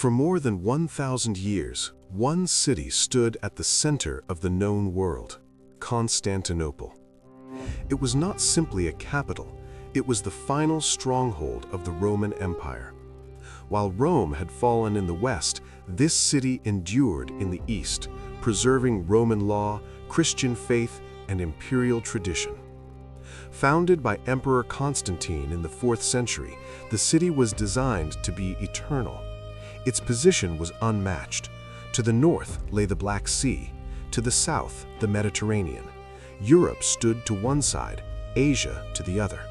For more than 1,000 years, one city stood at the center of the known world, Constantinople. It was not simply a capital, it was the final stronghold of the Roman Empire. While Rome had fallen in the west, this city endured in the east, preserving Roman law, Christian faith, and imperial tradition. Founded by Emperor Constantine in the 4th century, the city was designed to be eternal. Its position was unmatched. To the north lay the Black Sea, to the south the Mediterranean. Europe stood to one side, Asia to the other.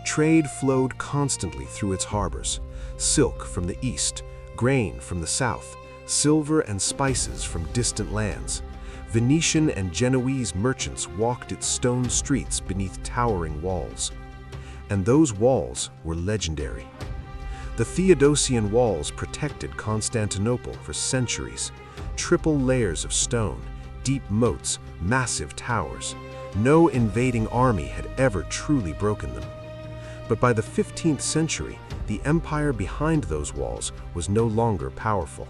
Trade flowed constantly through its harbors, silk from the east, grain from the south, silver and spices from distant lands. Venetian and Genoese merchants walked its stone streets beneath towering walls. And those walls were legendary. The Theodosian walls protected Constantinople for centuries. Triple layers of stone, deep moats, massive towers. No invading army had ever truly broken them. But by the 15th century, the empire behind those walls was no longer powerful.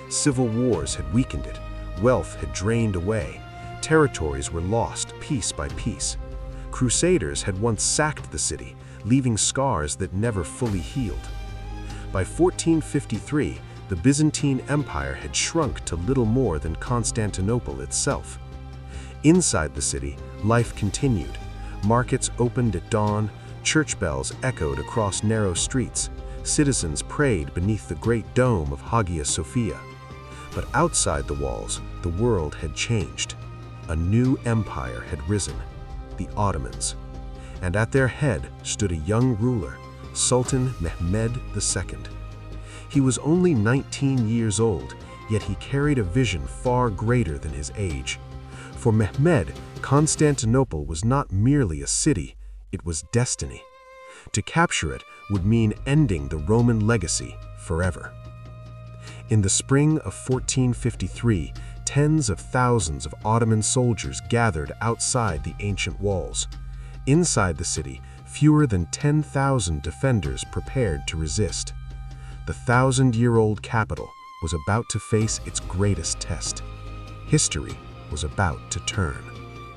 Civil wars had weakened it, wealth had drained away, territories were lost piece by piece. Crusaders had once sacked the city, leaving scars that never fully healed. By 1453, the Byzantine Empire had shrunk to little more than Constantinople itself. Inside the city, life continued. Markets opened at dawn, church bells echoed across narrow streets, citizens prayed beneath the great dome of Hagia Sophia. But outside the walls, the world had changed. A new empire had risen, the Ottomans. And at their head stood a young ruler, Sultan Mehmed II. He was only 19 years old, yet he carried a vision far greater than his age. For Mehmed, Constantinople was not merely a city, it was destiny. To capture it would mean ending the Roman legacy forever. In the spring of 1453, tens of thousands of Ottoman soldiers gathered outside the ancient walls. Inside the city, fewer than 10,000 defenders prepared to resist. The 1,000-year-old capital was about to face its greatest test. History was about to turn.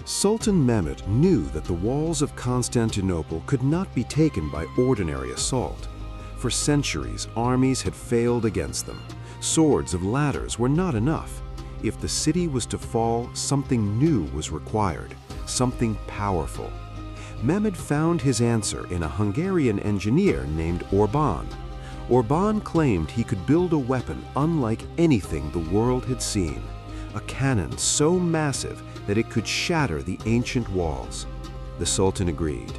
Sultan Mehmed knew that the walls of Constantinople could not be taken by ordinary assault. For centuries, armies had failed against them. Swords and ladders were not enough. If the city was to fall, something new was required, something powerful. Mehmed found his answer in a Hungarian engineer named Orban. Orban claimed he could build a weapon unlike anything the world had seen, a cannon so massive that it could shatter the ancient walls. The Sultan agreed.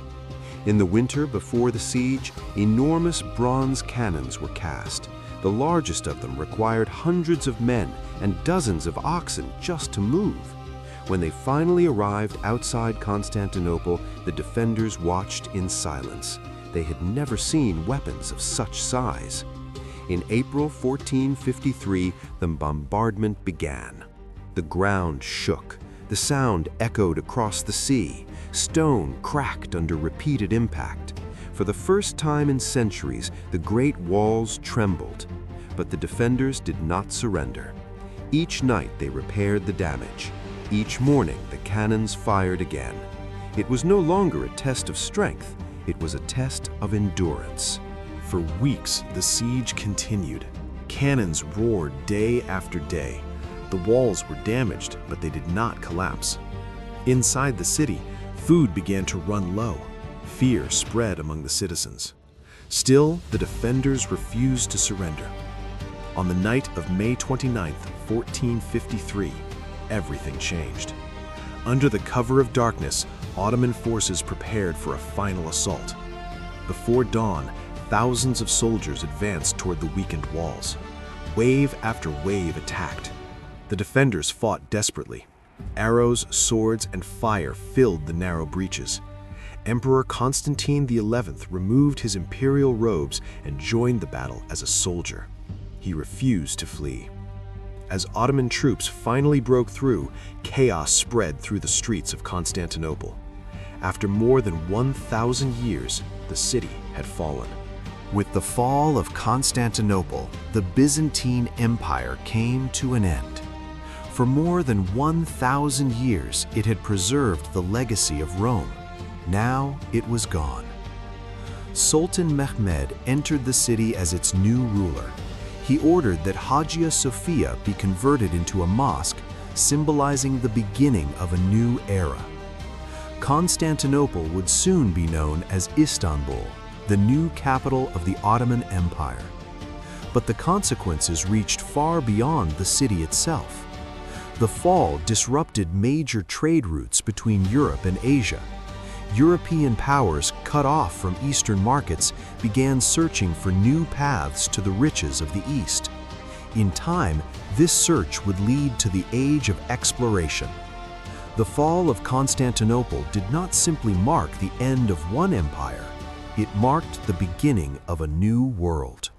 In the winter before the siege, enormous bronze cannons were cast. The largest of them required hundreds of men and dozens of oxen just to move. When they finally arrived outside Constantinople, the defenders watched in silence. They had never seen weapons of such size. In April 1453, the bombardment began. The ground shook. The sound echoed across the sea. Stone cracked under repeated impact. For the first time in centuries, the great walls trembled. But the defenders did not surrender. Each night they repaired the damage. Each morning the cannons fired again. It was no longer a test of strength, it was a test of endurance. For weeks, the siege continued. Cannons roared day after day. The walls were damaged, but they did not collapse. Inside the city, food began to run low. Fear spread among the citizens. Still, the defenders refused to surrender. On the night of May 29, 1453, everything changed. Under the cover of darkness, Ottoman forces prepared for a final assault. Before dawn, thousands of soldiers advanced toward the weakened walls. Wave after wave attacked. The defenders fought desperately. Arrows, swords, and fire filled the narrow breaches. Emperor Constantine XI removed his imperial robes and joined the battle as a soldier. He refused to flee. As Ottoman troops finally broke through, chaos spread through the streets of Constantinople. After more than 1,000 years, the city had fallen. With the fall of Constantinople, the Byzantine Empire came to an end. For more than 1,000 years, it had preserved the legacy of Rome. Now it was gone. Sultan Mehmed entered the city as its new ruler. He ordered that Hagia Sophia be converted into a mosque, symbolizing the beginning of a new era. Constantinople would soon be known as Istanbul, the new capital of the Ottoman Empire. But the consequences reached far beyond the city itself. The fall disrupted major trade routes between Europe and Asia. European powers cut off from Eastern markets began searching for new paths to the riches of the East. In time, this search would lead to the age of exploration. The fall of Constantinople did not simply mark the end of one empire, it marked the beginning of a new world.